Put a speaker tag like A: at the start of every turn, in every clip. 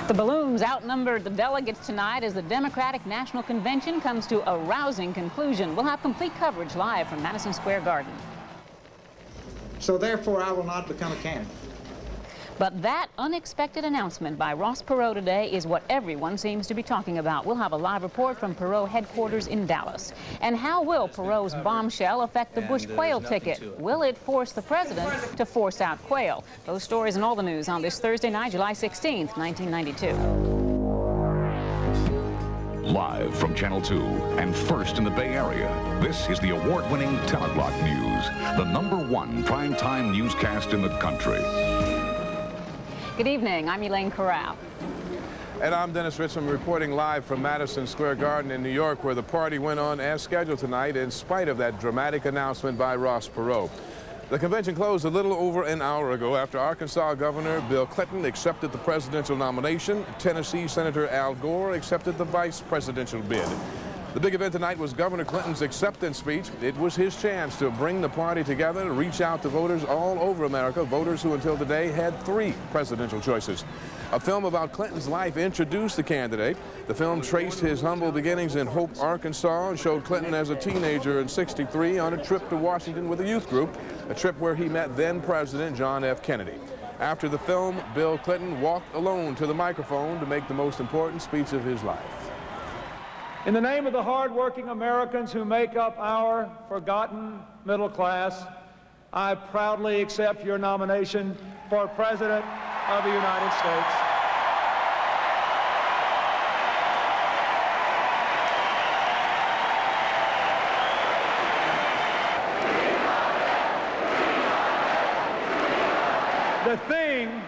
A: The balloons outnumbered the delegates tonight as the Democratic National Convention comes to a rousing conclusion. We'll have complete coverage live from Madison Square Garden.
B: So therefore, I will not become a candidate.
A: But that unexpected announcement by Ross Perot today is what everyone seems to be talking about. We'll have a live report from Perot headquarters in Dallas. And how will Perot's bombshell affect the Bush Quayle ticket? Will it force the president to force out Quayle? Those stories and all the news on this Thursday night, July 16th, 1992.
C: Live from Channel 2 and first in the Bay Area, this is the award-winning Teleblock News, the #1 primetime newscast in the country.
A: Good evening, I'm Elaine Corral.
D: And I'm Dennis Richmond reporting live from Madison Square Garden in New York, where the party went on as scheduled tonight in spite of that dramatic announcement by Ross Perot. The convention closed a little over an hour ago after Arkansas Governor Bill Clinton accepted the presidential nomination. Tennessee Senator Al Gore accepted the vice presidential bid. The big event tonight was Governor Clinton's acceptance speech. It was his chance to bring the party together, to reach out to voters all over America, voters who until today had 3 presidential choices. A film about Clinton's life introduced the candidate. The film traced his humble beginnings in Hope, Arkansas, and showed Clinton as a teenager in '63 on a trip to Washington with a youth group, a trip where he met then-President John F. Kennedy. After the film, Bill Clinton walked alone to the microphone to make the most important speech of his life.
E: In the name of the hard-working Americans who make up our forgotten middle class, I proudly accept your nomination for President of the United States. The thing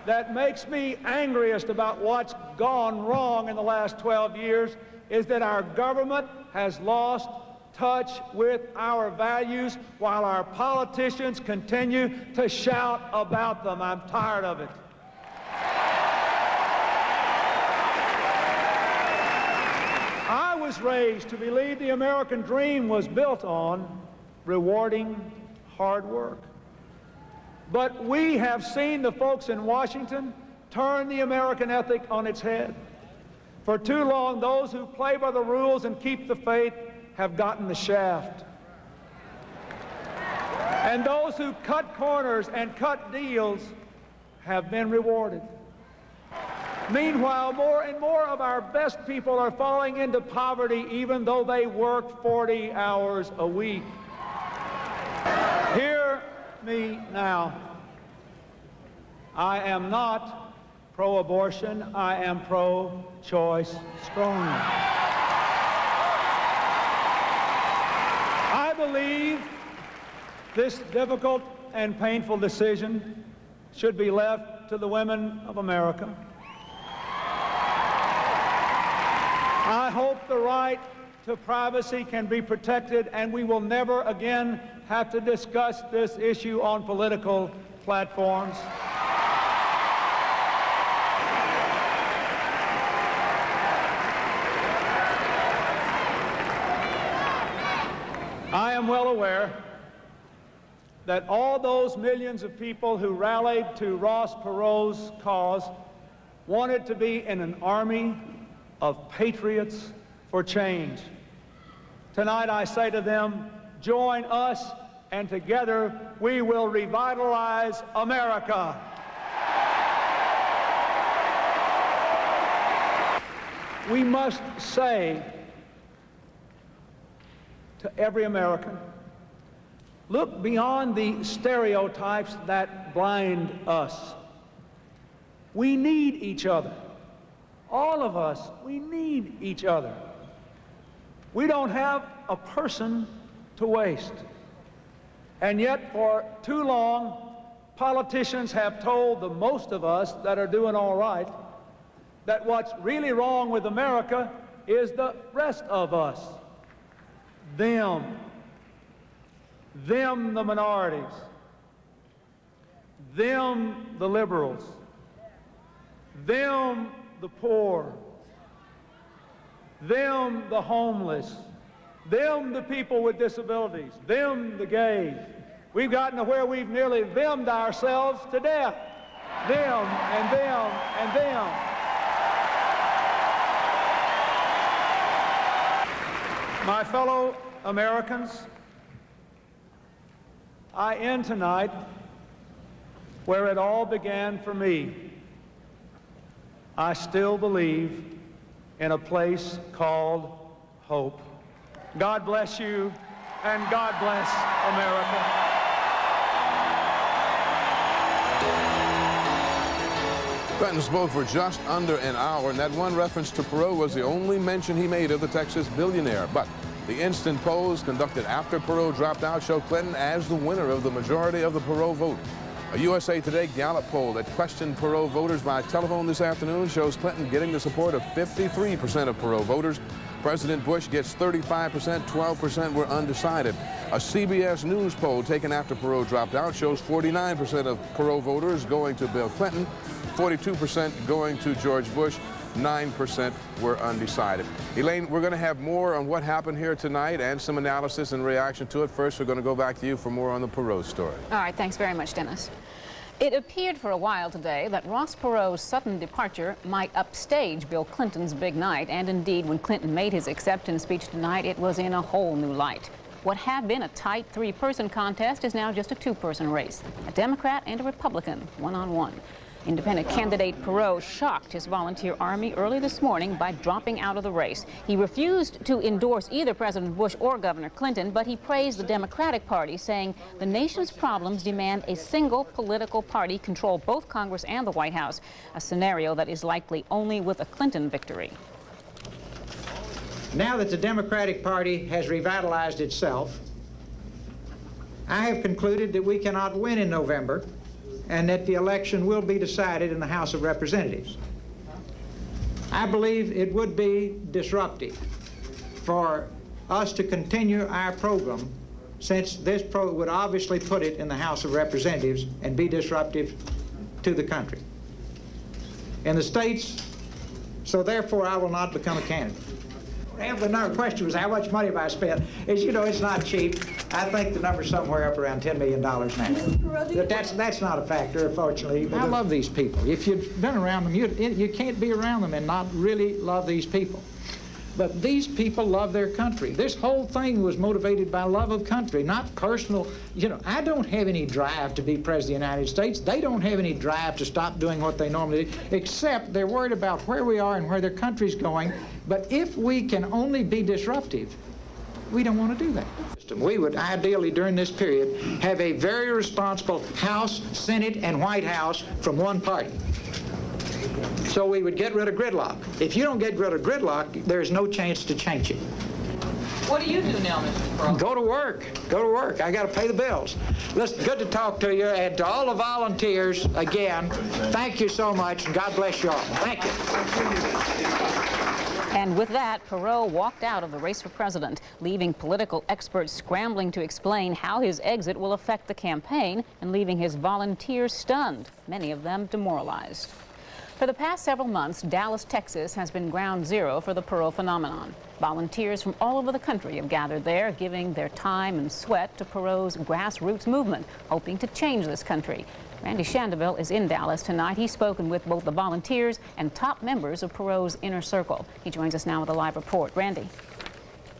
E: that makes me angriest about what's gone wrong in the last 12 years is that our government has lost touch with our values while our politicians continue to shout about them. I'm tired of it. I was raised to believe the American dream was built on rewarding hard work. But we have seen the folks in Washington turn the American ethic on its head. For too long, those who play by the rules and keep the faith have gotten the shaft. And those who cut corners and cut deals have been rewarded. Meanwhile, more and more of our best people are falling into poverty even though they work 40 hours a week. Hear me now. I am not pro-abortion, I am pro-choice strongly. I believe this difficult and painful decision should be left to the women of America. I hope the right to privacy can be protected, and we will never again have to discuss this issue on political platforms. I am well aware that all those millions of people who rallied to Ross Perot's cause wanted to be in an army of patriots for change. Tonight I say to them, join us, and together we will revitalize America. We must say to every American, look beyond the stereotypes that blind us. We need each other. All of us, we need each other. We don't have a person to waste. And yet, for too long, politicians have told the most of us that are doing all right that what's really wrong with America is the rest of us. Them the minorities, them the liberals, them the poor, them the homeless, them the people with disabilities, them the gays. We've gotten to where we've nearly themmed ourselves to death. them, and them, and them. My fellow Americans, I end tonight where it all began for me. I still believe in a place called hope. God bless you, and God bless America.
D: Clinton spoke for just under an hour, and that one reference to Perot was the only mention he made of the Texas billionaire. But the instant polls conducted after Perot dropped out show Clinton as the winner of the majority of the Perot vote. A USA Today Gallup poll that questioned Perot voters by telephone this afternoon shows Clinton getting the support of 53% of Perot voters. President Bush gets 35%, 12% were undecided. A CBS News poll taken after Perot dropped out shows 49% of Perot voters going to Bill Clinton, 42% going to George Bush, 9% were undecided. Elaine, we're going to have more on what happened here tonight and some analysis and reaction to it. First, we're going to go back to you for more on the Perot story.
A: All right, thanks very much, Dennis. It appeared for a while today that Ross Perot's sudden departure might upstage Bill Clinton's big night, and indeed, when Clinton made his acceptance speech tonight, it was in a whole new light. What had been a tight three-person contest is now just a two-person race, a Democrat and a Republican, one-on-one. Independent candidate Perot shocked his volunteer army early this morning by dropping out of the race. He refused to endorse either President Bush or Governor Clinton, but he praised the Democratic Party, saying the nation's problems demand a single political party control both Congress and the White House, a scenario that is likely only with a Clinton victory.
B: Now that the Democratic Party has revitalized itself, I have concluded that we cannot win in November and that the election will be decided in the House of Representatives. I believe it would be disruptive for us to continue our program, since this would obviously put it in the House of Representatives and be disruptive to the country. In the states, so therefore I will not become a candidate. Another question was, how much money have I spent? As you know, it's not cheap. I think the number's somewhere up around $10 million now. That's not a factor, unfortunately. I love these people. If you've been around them, you can't be around them and not really love these people. But these people love their country. This whole thing was motivated by love of country, not personal. You know, I don't have any drive to be president of the United States. They don't have any drive to stop doing what they normally do, except they're worried about where we are and where their country's going. But if we can only be disruptive, we don't want to do that. We would ideally, during this period, have a very responsible House, Senate, and White House from one party. So we would get rid of gridlock. If you don't get rid of gridlock, there's no chance to change it.
F: What do you do now, Mr. Perot?
B: Go to work. Go to work. I got to pay the bills. Listen, good to talk to you, and to all the volunteers, again, thank you so much, and God bless you all. Thank you.
A: And with that, Perot walked out of the race for president, leaving political experts scrambling to explain how his exit will affect the campaign and leaving his volunteers stunned, many of them demoralized. For the past several months, Dallas, Texas has been ground zero for the Perot phenomenon. Volunteers from all over the country have gathered there, giving their time and sweat to Perot's grassroots movement, hoping to change this country. Randy Shandeville is in Dallas tonight. He's spoken with both the volunteers and top members of Perot's inner circle. He joins us now with a live report. Randy.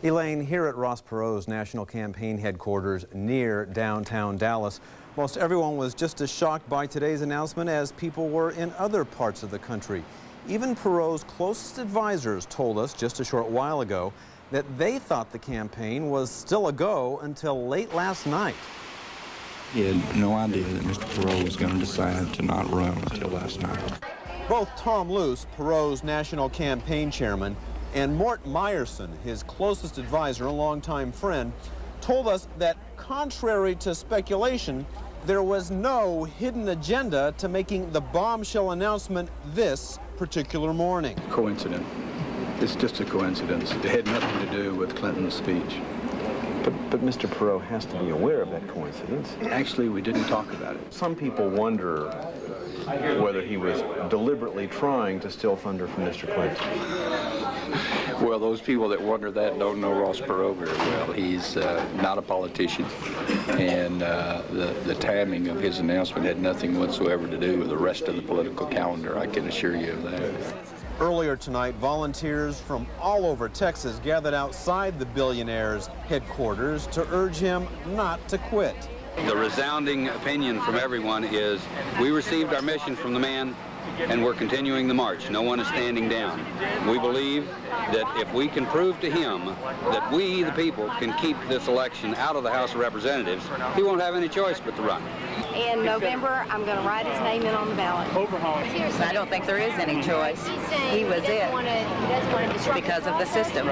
G: Elaine, here at Ross Perot's national campaign headquarters near downtown Dallas, most everyone was just as shocked by today's announcement as people were in other parts of the country. Even Perot's closest advisors told us just a short while ago that they thought the campaign was still a go until late last night.
H: He had no idea that Mr. Perot was going to decide to not run until last night.
G: Both Tom Luce, Perot's national campaign chairman, and Mort Meyerson, his closest advisor and longtime friend, told us that contrary to speculation, there was no hidden agenda to making the bombshell announcement this particular morning.
H: Coincidence. It's just a coincidence. It had nothing to do with Clinton's speech.
I: But Mr. Perot has to be aware of that coincidence.
H: Actually, we didn't talk about it.
I: Some people wonder whether he was deliberately trying to steal thunder from Mr. Clinton.
H: Well, those people that wonder that don't know Ross Perot very well. He's not a politician, and the timing of his announcement had nothing whatsoever to do with the rest of the political calendar, I can assure you of that.
G: Earlier tonight, volunteers from all over Texas gathered outside the billionaire's headquarters to urge him not to quit.
J: The resounding opinion from everyone is, we received our mission from the man, and we're continuing the march. No one is standing down. We believe that if we can prove to him that we, the people, can keep this election out of the House of Representatives, he won't have any choice but to run.
K: In November, I'm going to write his name in on the ballot.
F: I don't think there is any choice. He was it because of the system.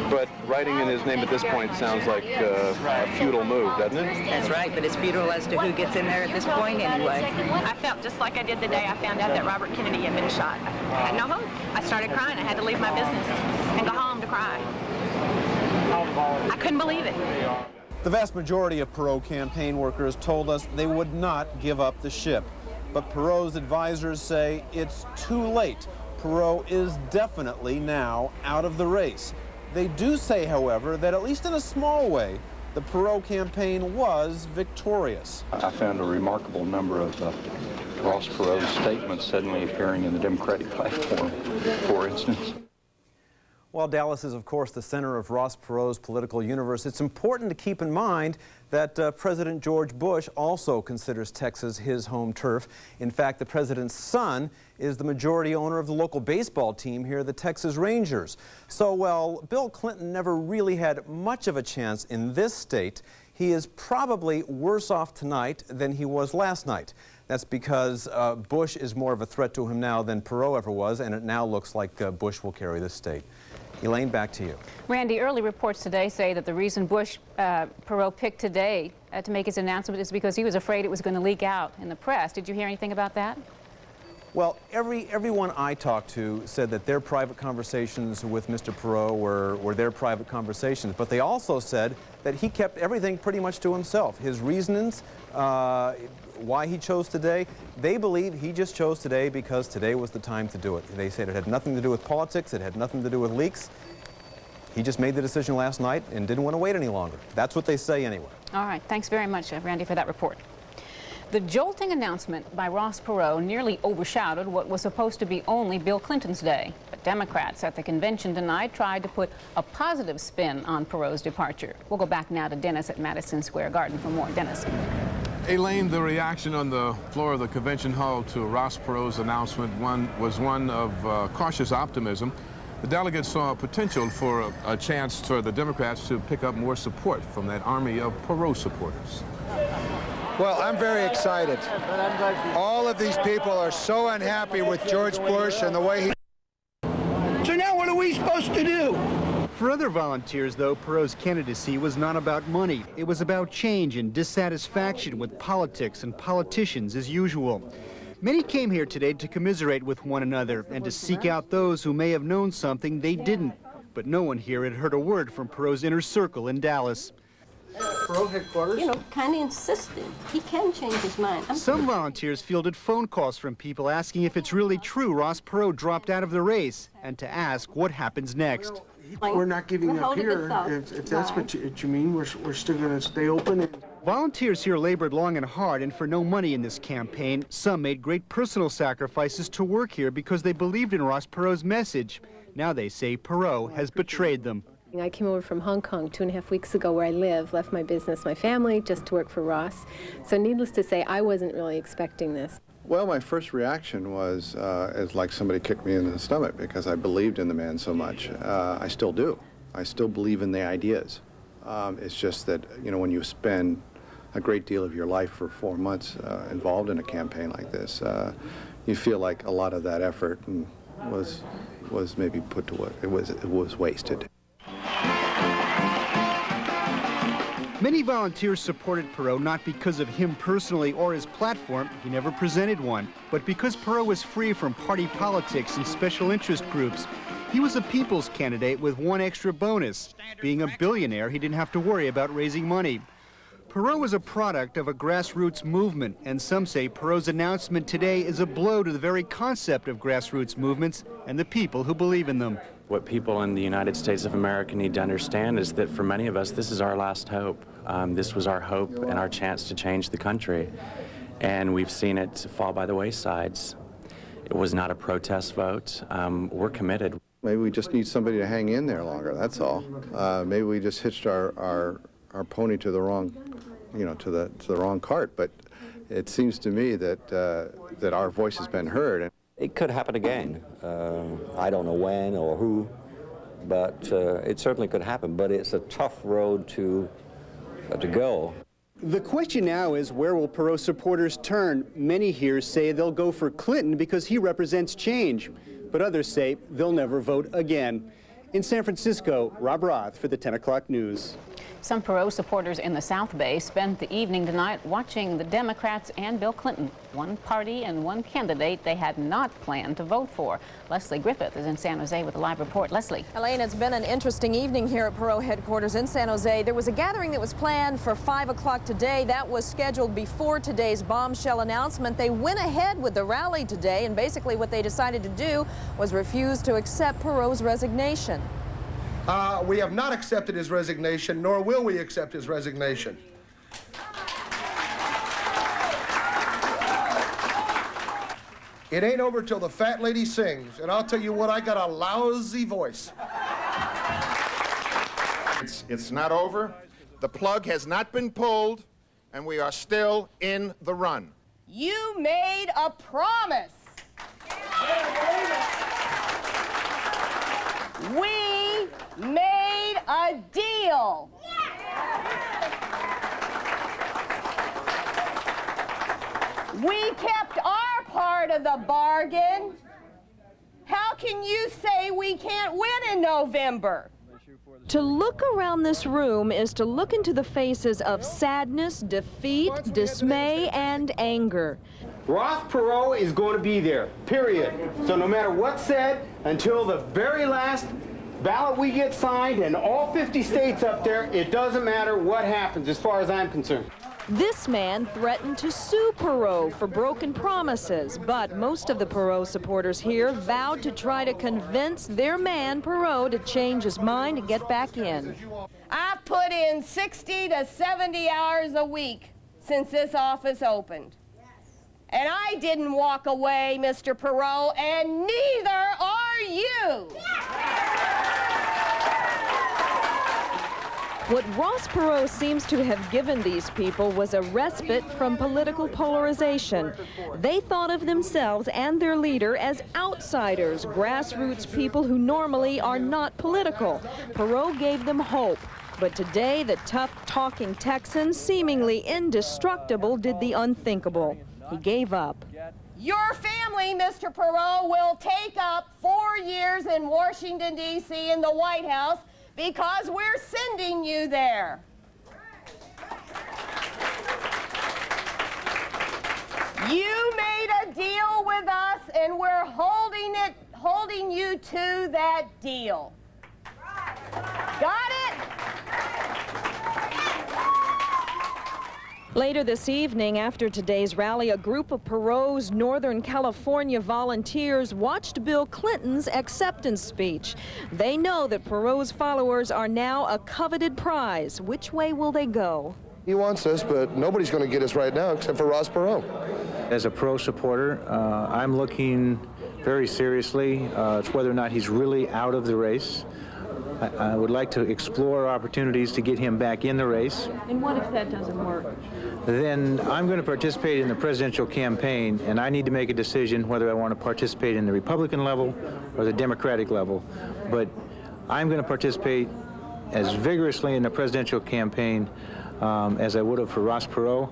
I: But writing in his name at this point sounds like a futile move, doesn't it?
F: That's right, but it's futile as to who gets in there at this point anyway.
K: I felt just like I did the day I found out that Robert Kennedy had been shot. I had no hope. I started crying. I had to leave my business and go home to cry. I couldn't believe it.
G: The vast majority of Perot campaign workers told us they would not give up the ship. But Perot's advisors say it's too late. Perot is definitely now out of the race. They do say, however, that at least in a small way, the Perot campaign was victorious.
H: I found a remarkable number of Ross Perot's statements suddenly appearing in the Democratic platform, for instance.
G: While Dallas is, of course, the center of Ross Perot's political universe, it's important to keep in mind that President George Bush also considers Texas his home turf. In fact, the president's son is the majority owner of the local baseball team here, the Texas Rangers. So while Bill Clinton never really had much of a chance in this state, he is probably worse off tonight than he was last night. That's because Bush is more of a threat to him now than Perot ever was, and it now looks like Bush will carry this state. Elaine, back to you.
A: Randy, early reports today say that the reason Perot picked today to make his announcement is because he was afraid it was going to leak out in the press. Did you hear anything about that?
G: Well, everyone I talked to said that their private conversations with Mr. Perot were their private conversations, but they also said that he kept everything pretty much to himself. His reasons, why he chose today, they believe he just chose today because today was the time to do it. They said it had nothing to do with politics, it had nothing to do with leaks. He just made the decision last night and didn't want to wait any longer. That's what they say anyway.
A: All right, thanks very much, Randy, for that report. The jolting announcement by Ross Perot nearly overshadowed what was supposed to be only Bill Clinton's day. But Democrats at the convention tonight tried to put a positive spin on Perot's departure. We'll go back now to Dennis at Madison Square Garden for more. Dennis.
D: Elaine, the reaction on the floor of the convention hall to Ross Perot's announcement was one of cautious optimism. The delegates saw potential for a chance for the Democrats to pick up more support from that army of Perot supporters.
L: Well, I'm very excited. All of these people are so unhappy with George Bush and the way he...
M: So now what are we supposed to do?
N: For other volunteers, though, Perot's candidacy was not about money. It was about change and dissatisfaction with politics and politicians as usual. Many came here today to commiserate with one another and to seek out those who may have known something they didn't. But no one here had heard a word from Perot's inner circle in Dallas.
O: Perot headquarters?
K: You know, kind of insisting. He can change his mind.
N: Some volunteers fielded phone calls from people asking if it's really true Ross Perot dropped out of the race and to ask what happens next.
M: We're not giving up here. If that's what you mean, we're still going to stay open.
N: Volunteers here labored long and hard and for no money in this campaign. Some made great personal sacrifices to work here because they believed in Ross Perot's message. Now they say Perot has betrayed them.
P: I came over from Hong Kong 2.5 weeks ago where I live, left my business, my family, just to work for Ross. So needless to say, I wasn't really expecting this.
Q: Well, my first reaction was as like somebody kicked me in the stomach because I believed in the man so much. I still do. I still believe in the ideas. It's just that, you know, when you spend a great deal of your life for 4 months involved in a campaign like this, you feel like a lot of that effort was maybe put to work. It was wasted.
N: Many volunteers supported Perot not because of him personally or his platform, he never presented one, but because Perot was free from party politics and special interest groups. He was a people's candidate with one extra bonus. Being a billionaire, he didn't have to worry about raising money. Perot was a product of a grassroots movement, and some say Perot's announcement today is a blow to the very concept of grassroots movements and the people who believe in them.
R: What people in the United States of America need to understand is that for many of us, this is our last hope. This was our hope and our chance to change the country. And we've seen it fall by the waysides. It was not a protest vote. We're committed.
Q: Maybe we just need somebody to hang in there longer, that's all. Maybe we just hitched our pony to the wrong, to the wrong cart. But it seems to me that that our voice has been heard.
S: It could happen again. I don't know when or who, but it certainly could happen. But it's a tough road to go.
N: The question now is, where will Perot supporters turn? Many here say they'll go for Clinton because he represents change, but others say they'll never vote again. In San Francisco, Rob Roth for the 10 o'clock news.
A: Some Perot supporters in the South Bay spent the evening tonight watching the Democrats and Bill Clinton, one party and one candidate they had not planned to vote for. Leslie Griffith is in San Jose with a live report. Leslie.
T: Elaine, it's been an interesting evening here at Perot headquarters in San Jose. There was a gathering that was planned for 5 o'clock today. That was scheduled before today's bombshell announcement. They went ahead with the rally today, and basically what they decided to do was refuse to accept Perot's resignation.
M: We have not accepted his resignation, nor will we accept his resignation. It ain't over till the fat lady sings, and I'll tell you what, I got a lousy voice.
U: It's not over. The plug has not been pulled, and we are still in the run.
V: You made a promise. We made a deal. We kept our part of the bargain. How can you say we can't win in November?
T: To look around this room is to look into the faces of sadness, defeat, dismay, and anger.
N: Ross Perot is going to be there, period. So no matter what's said, until the very last ballot we get signed and all 50 states up there, it doesn't matter what happens as far as I'm concerned.
T: This man threatened to sue Perot for broken promises, but most of the Perot supporters here vowed to try to convince their man, Perot, to change his mind and get back in.
V: I've put in 60 to 70 hours a week since this office opened. And I didn't walk away, Mr. Perot, and neither are you.
T: What Ross Perot seems to have given these people was a respite from political polarization. They thought of themselves and their leader as outsiders, grassroots people who normally are not political. Perot gave them hope. But today, the tough-talking Texan, seemingly indestructible, did the unthinkable. He gave up.
V: Your family, Mr. Perot, will take up 4 years in Washington, D.C. in the White House because we're sending you there. You made a deal with us, and we're holding you to that deal. Got it?
T: Later this evening, after today's rally, a group of Perot's Northern California volunteers watched Bill Clinton's acceptance speech. They know that Perot's followers are now a coveted prize. Which way will they go?
M: He wants us, but nobody's going to get us right now except for Ross Perot.
W: As a Perot supporter, I'm looking very seriously to whether or not he's really out of the race. I would like to explore opportunities to get him back in the race.
T: And what if that doesn't work?
W: Then I'm going to participate in the presidential campaign, and I need to make a decision whether I want to participate in the Republican level or the Democratic level. But I'm going to participate as vigorously in the presidential campaign as I would have for Ross Perot.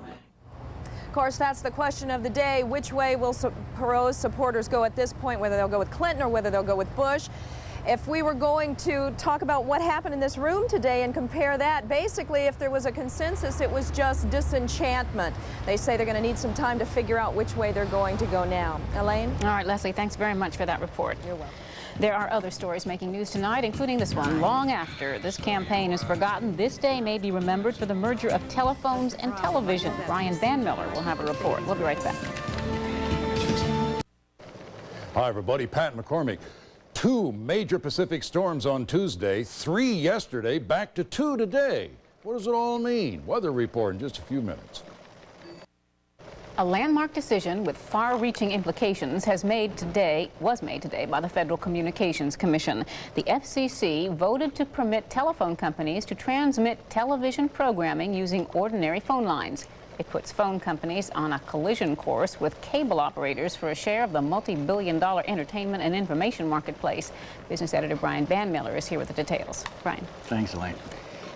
T: Of course, that's the question of the day. Which way will Perot's supporters go at this point, whether they'll go with Clinton or whether they'll go with Bush? If we were going to talk about what happened in this room today and compare that, basically, if there was a consensus, it was just disenchantment. They say they're going to need some time to figure out which way they're going to go now. Elaine?
A: All right, Leslie, thanks very much for that report.
T: You're welcome.
A: There are other stories making news tonight, including this one. Long after this campaign is forgotten, this day may be remembered for the merger of telephones and television. Brian Van Miller will have a report. We'll be right back.
X: Hi, everybody. Pat McCormick.
B: 2 major Pacific storms on Tuesday, 3 yesterday, back to 2 today. What does it all mean? Weather report in just a few minutes.
A: A landmark decision with far-reaching implications was made today by the Federal Communications Commission. The FCC voted to permit telephone companies to transmit television programming using ordinary phone lines. It puts phone companies on a collision course with cable operators for a share of the multi-billion-dollar entertainment and information marketplace. Business editor Brian Banmiller is here with the details. Brian.
C: Thanks, Elaine.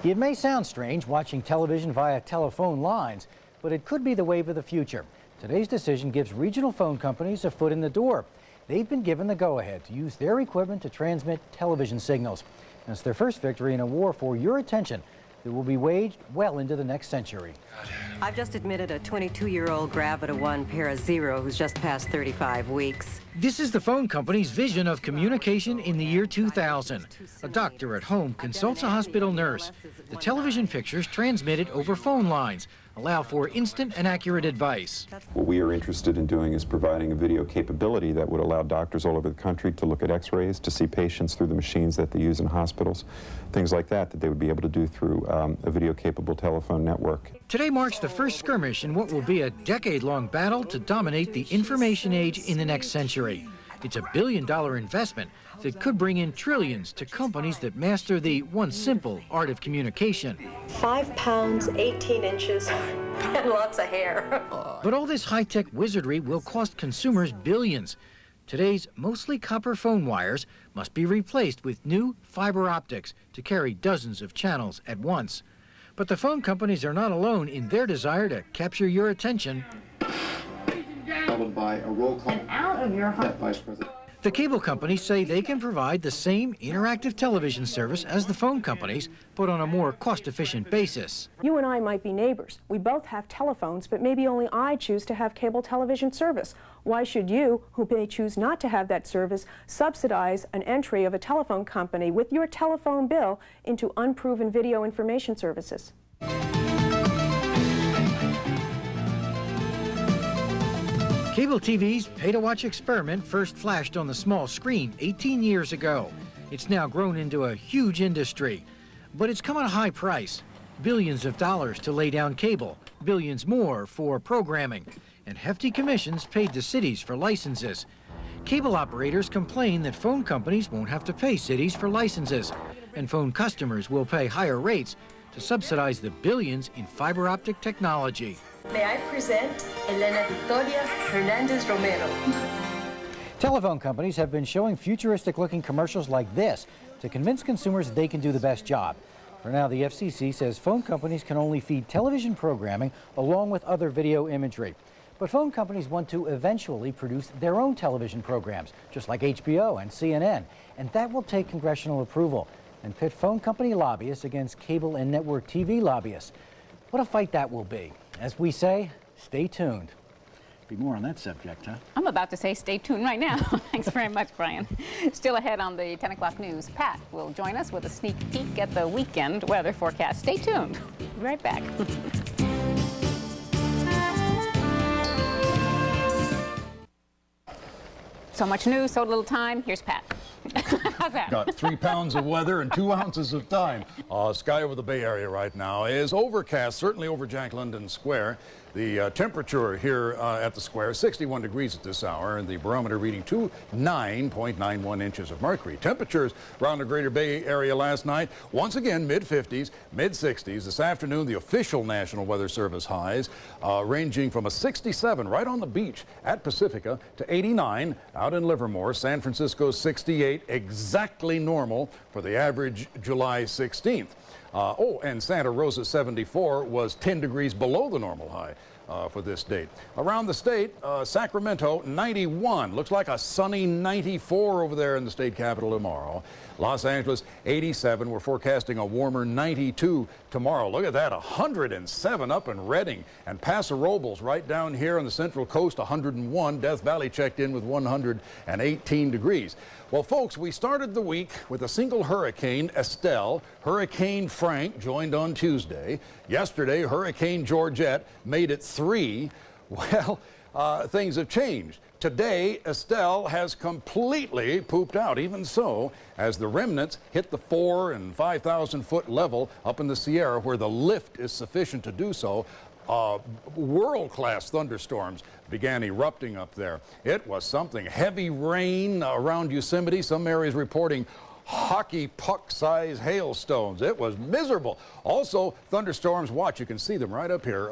C: It may sound strange watching television via telephone lines, but it could be the wave of the future. Today's decision gives regional phone companies a foot in the door. They've been given the go-ahead to use their equipment to transmit television signals. And it's their first victory in a war for your attention that will be waged well into the next century.
E: I've just admitted a 22-year-old Gravida 1 Para Zero who's just passed 35 weeks.
C: This is the phone company's vision of communication in the year 2000. A doctor at home consults a hospital nurse. The television pictures transmitted over phone lines allow for instant and accurate advice.
X: What we are interested in doing is providing a video capability that would allow doctors all over the country to look at x-rays, to see patients through the machines that they use in hospitals, things like that they would be able to do through a video-capable telephone network.
C: Today marks the first skirmish in what will be a decade-long battle to dominate the information age in the next century. It's $1 billion investment that could bring in trillions to companies that master the once simple art of communication.
E: 5 pounds, 18 inches, and lots of hair.
C: But all this high-tech wizardry will cost consumers billions. Today's mostly copper phone wires must be replaced with new fiber optics to carry dozens of channels at once. But the phone companies are not alone in their desire to capture your attention.
Y: Followed by a roll call. Out of your home. Vice President.
C: The cable companies say they can provide the same interactive television service as the phone companies, but on a more cost-efficient basis.
Z: You and I might be neighbors. We both have telephones, but maybe only I choose to have cable television service. Why should you, who may choose not to have that service, subsidize an entry of a telephone company with your telephone bill into unproven video information services?
C: Cable TV's pay-to-watch experiment first flashed on the small screen 18 years ago. It's now grown into a huge industry, but it's come at a high price. Billions of dollars to lay down cable, billions more for programming, and hefty commissions paid to cities for licenses. Cable operators complain that phone companies won't have to pay cities for licenses, and phone customers will pay higher rates to subsidize the billions in fiber optic technology.
E: May I present Elena Victoria Hernandez Romero.
C: Telephone companies have been showing futuristic-looking commercials like this to convince consumers they can do the best job. For now, the FCC says phone companies can only feed television programming along with other video imagery. But phone companies want to eventually produce their own television programs, just like HBO and CNN, and that will take congressional approval and pit phone company lobbyists against cable and network TV lobbyists. What a fight that will be. As we say, stay tuned. Be more on that subject, huh?
A: I'm about to say stay tuned right now. Thanks very much, Brian. Still ahead on the 10 o'clock news, Pat will join us with a sneak peek at the weekend weather forecast. Stay tuned. Be right back. So much news, so little time. Here's Pat. How's that?
B: Got 3 pounds of weather and 2 ounces of time. Sky over the Bay Area right now is overcast, certainly over Jack London Square. The temperature here at the square, 61 degrees at this hour, and the barometer reading 29.91 inches of mercury. Temperatures around the greater Bay Area last night, once again, mid-50s, mid-60s. This afternoon, the official National Weather Service highs ranging from a 67 right on the beach at Pacifica to 89 out in Livermore. San Francisco, 68, exactly normal for the average July 16th. And Santa Rosa 74 was 10 degrees below the normal high for this date. Around the state, Sacramento 91. Looks like a sunny 94 over there in the state capital tomorrow. Los Angeles 87. We're forecasting a warmer 92 tomorrow. Look at that, 107 up in Redding. And Paso Robles right down here on the Central Coast, 101. Death Valley checked in with 118 degrees. Well, folks, we started the week with a single hurricane, Estelle. Hurricane Frank joined on Tuesday. Yesterday, Hurricane Georgette made it 3. Well, things have changed. Today, Estelle has completely pooped out. Even so, as the remnants hit the 4,000 and 5,000 foot level up in the Sierra where the lift is sufficient to do so, world-class thunderstorms began erupting up there. It was something. Heavy rain around Yosemite, some areas reporting hockey puck-sized hailstones. It was miserable. Also, thunderstorms, watch, you can see them right up here,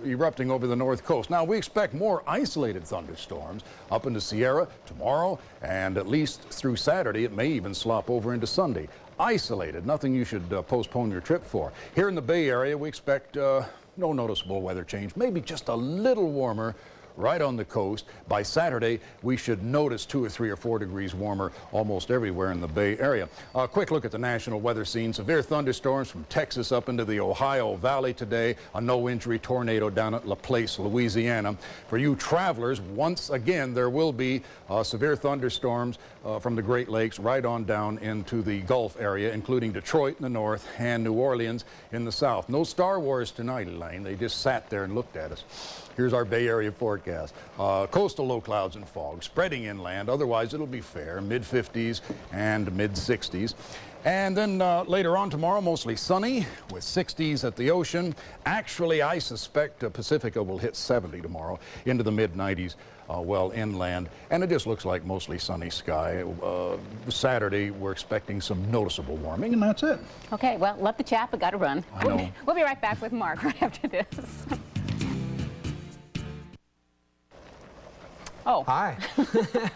B: erupting over the north coast. Now, we expect more isolated thunderstorms up in the Sierra tomorrow, and at least through Saturday. It may even slop over into Sunday. Isolated, nothing you should postpone your trip for. Here in the Bay Area, we expect no noticeable weather change, maybe just a little warmer right on the coast. By Saturday, we should notice 2 or 3 or 4 degrees warmer almost everywhere in the Bay Area. A quick look at the national weather scene. Severe thunderstorms from Texas up into the Ohio Valley today. A no-injury tornado down at Laplace, Louisiana. For you travelers, once again, there will be severe thunderstorms from the Great Lakes right on down into the Gulf area, including Detroit in the north and New Orleans in the south. No Star Wars tonight, Elaine. They just sat there and looked at us. Here's our Bay Area forecast. Coastal low clouds and fog spreading inland. Otherwise, it'll be fair, mid-50s and mid-60s. And then later on tomorrow, mostly sunny with 60s at the ocean. Actually, I suspect Pacifica will hit 70 tomorrow, into the mid-90s, well inland. And it just looks like mostly sunny sky. Saturday, we're expecting some noticeable warming, and that's it.
A: Okay, well, let the chap, I got to run.
B: I know.
A: We'll be right back with Mark right after this. Oh.
D: Hi.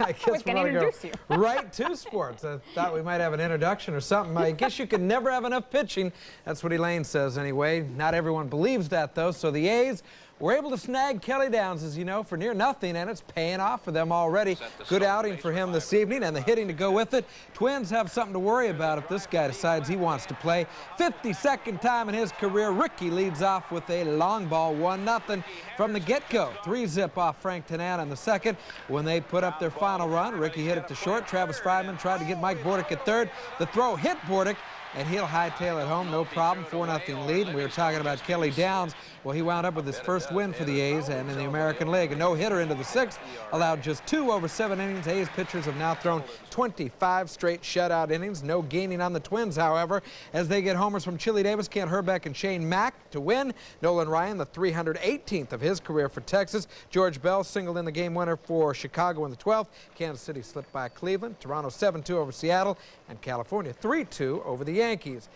D: I guess
A: I was going to introduce you.
D: Right to sports. I thought we might have an introduction or something. I guess you can never have enough pitching. That's what Elaine says anyway. Not everyone believes that, though. So the A's were able to snag Kelly Downs, as you know, for near nothing, and it's paying off for them already. Good outing for him this evening, and the hitting to go with it. Twins have something to worry about if this guy decides he wants to play. 52nd time in his career, Ricky leads off with a long ball, 1-0 from the get-go. 3-zip off Frank Tanana in the second. When they put up their final run, Ricky hit it to short. Travis Friedman tried to get Mike Bordick at third. The throw hit Bordick, and he'll hightail it home, no problem, 4-0 lead. And we were talking about Kelly Downs. Well, he wound up with his first win for the A's and in the American League. A no-hitter into the sixth, allowed just 2 over 7 innings. A's pitchers have now thrown 25 straight shutout innings. No gaining on the Twins, however, as they get homers from Chili Davis, Kent Hrbek, and Shane Mack to win. Nolan Ryan, the 318th of his career for Texas. George Bell singled in the game winner for Chicago in the 12th. Kansas City slipped by Cleveland. Toronto 7-2 over Seattle, and California 3-2 over the Yankees.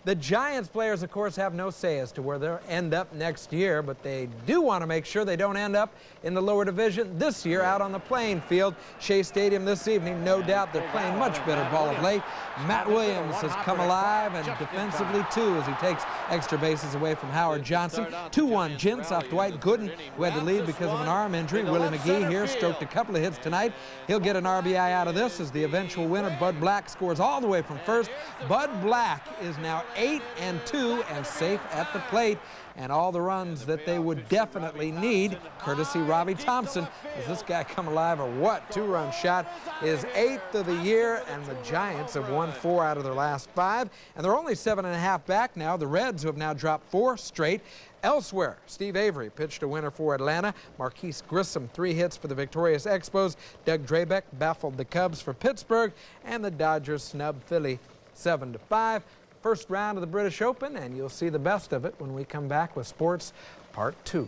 D: The Giants players, of course, have no say as to where they'll end up next year, but they do want to make sure they don't end up in the lower division this year out on the playing field. Shea Stadium this evening, no doubt they're playing much better ball of late. Matt Williams has come alive, and defensively, too, as he takes extra bases away from Howard Johnson. 2-1 Gents off Dwight Gooden, who had to leave because of an arm injury. Willie McGee here stroked a couple of hits tonight. He'll get an RBI out of this as the eventual winner, Bud Black, scores all the way from first. Bud Black is now 8-2 and safe at the plate, and all the runs that they would definitely need, courtesy Robbie Thompson. Is this guy come alive or what? 2-run shot, his 8th of the year, and the Giants have won 4 out of their last 5, and they're only 7.5 back now. The Reds, who have now dropped 4 straight. Elsewhere, Steve Avery pitched a winner for Atlanta. Marquise Grissom, 3 hits for the victorious Expos. Doug Drabek baffled the Cubs for Pittsburgh, and the Dodgers snubbed Philly 7-5. First round of the British Open, and you'll see the best of it when we come back with Sports Part 2.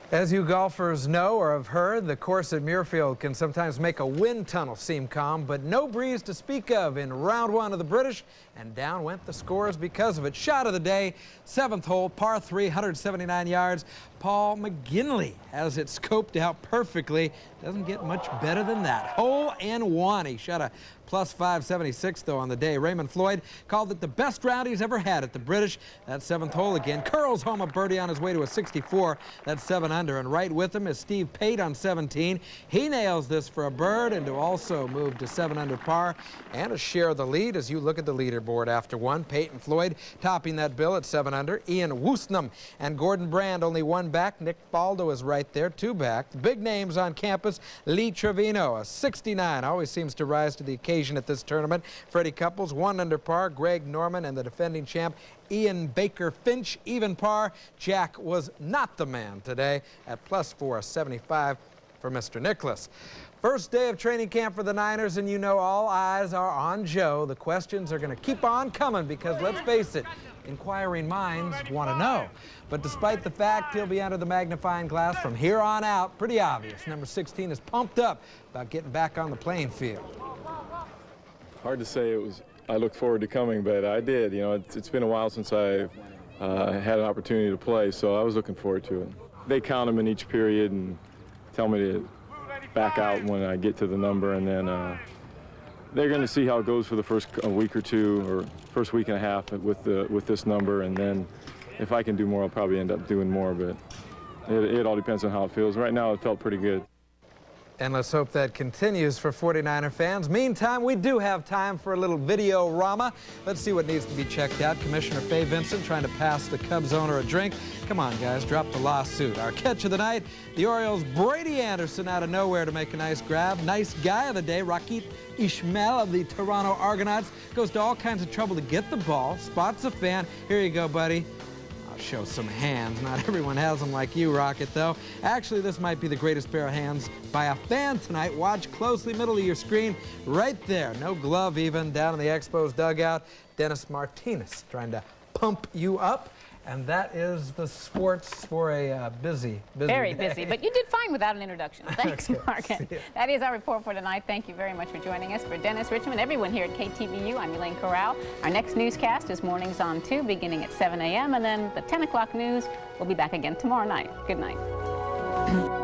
D: As you golfers know or have heard, the course at Muirfield can sometimes make a wind tunnel seem calm, but no breeze to speak of in round 1 of the British, and down went the scores because of it. Shot of the day, 7th hole, par 3, 179 yards. Paul McGinley has it scoped out perfectly. Doesn't get much better than that. Hole in 1. He shot a plus 576, though, on the day. Raymond Floyd called it the best round he's ever had at the British. That 7th hole again. Curls home a birdie on his way to a 64. That's 7 under. And right with him is Steve Pate on 17. He nails this for a bird and to also move to 7 under par and a share of the lead as you look at the leaderboard after 1. Pate and Floyd topping that bill at 7 under. Ian Woosnam and Gordon Brand only 1 back. Nick Faldo is right there, 2 back. The big names on campus. Lee Trevino, a 69, always seems to rise to the occasion at this tournament. Freddie Couples, 1 under par. Greg Norman and the defending champ Ian Baker Finch, even par. Jack was not the man today at +475 for Mr. Nicklaus. First day of training camp for the Niners, and you know all eyes are on Joe. The questions are going to keep on coming because, let's face it, inquiring minds want to know. But despite the fact he'll be under the magnifying glass from here on out, pretty obvious. Number 16 is pumped up about getting back on the playing field.
F: Hard to say I looked forward to coming, but I did. You know, it's been a while since I had an opportunity to play, so I was looking forward to it. They count them in each period and tell me to back out when I get to the number, and then they're going to see how it goes for the first week or two, or first week and a half with this number, and then if I can do more, I'll probably end up doing more, but it all depends on how it feels. Right now, it felt pretty good.
D: And let's hope that continues for 49er fans. Meantime, we do have time for a little video-rama. Let's see what needs to be checked out. Commissioner Fay Vincent trying to pass the Cubs owner a drink. Come on, guys, drop the lawsuit. Our catch of the night, the Orioles' Brady Anderson out of nowhere to make a nice grab. Nice guy of the day, Rakit Ishmael of the Toronto Argonauts, goes to all kinds of trouble to get the ball, spots a fan. Here you go, buddy. Show some hands. Not everyone has them like you, Rocket, though. Actually, this might be the greatest pair of hands by a fan tonight. Watch closely, middle of your screen, right there. No glove even, down in the Expos dugout. Dennis Martinez trying to pump you up. And that is the sports for a busy
A: Very
D: day.
A: busy, but you did fine without an introduction. Thanks, Mark. That is our report for tonight. Thank you very much for joining us. For Dennis Richmond, everyone here at KTVU, I'm Elaine Corral. Our next newscast is mornings on 2, beginning at 7 a.m., and then the 10 o'clock news will be back again tomorrow night. Good night.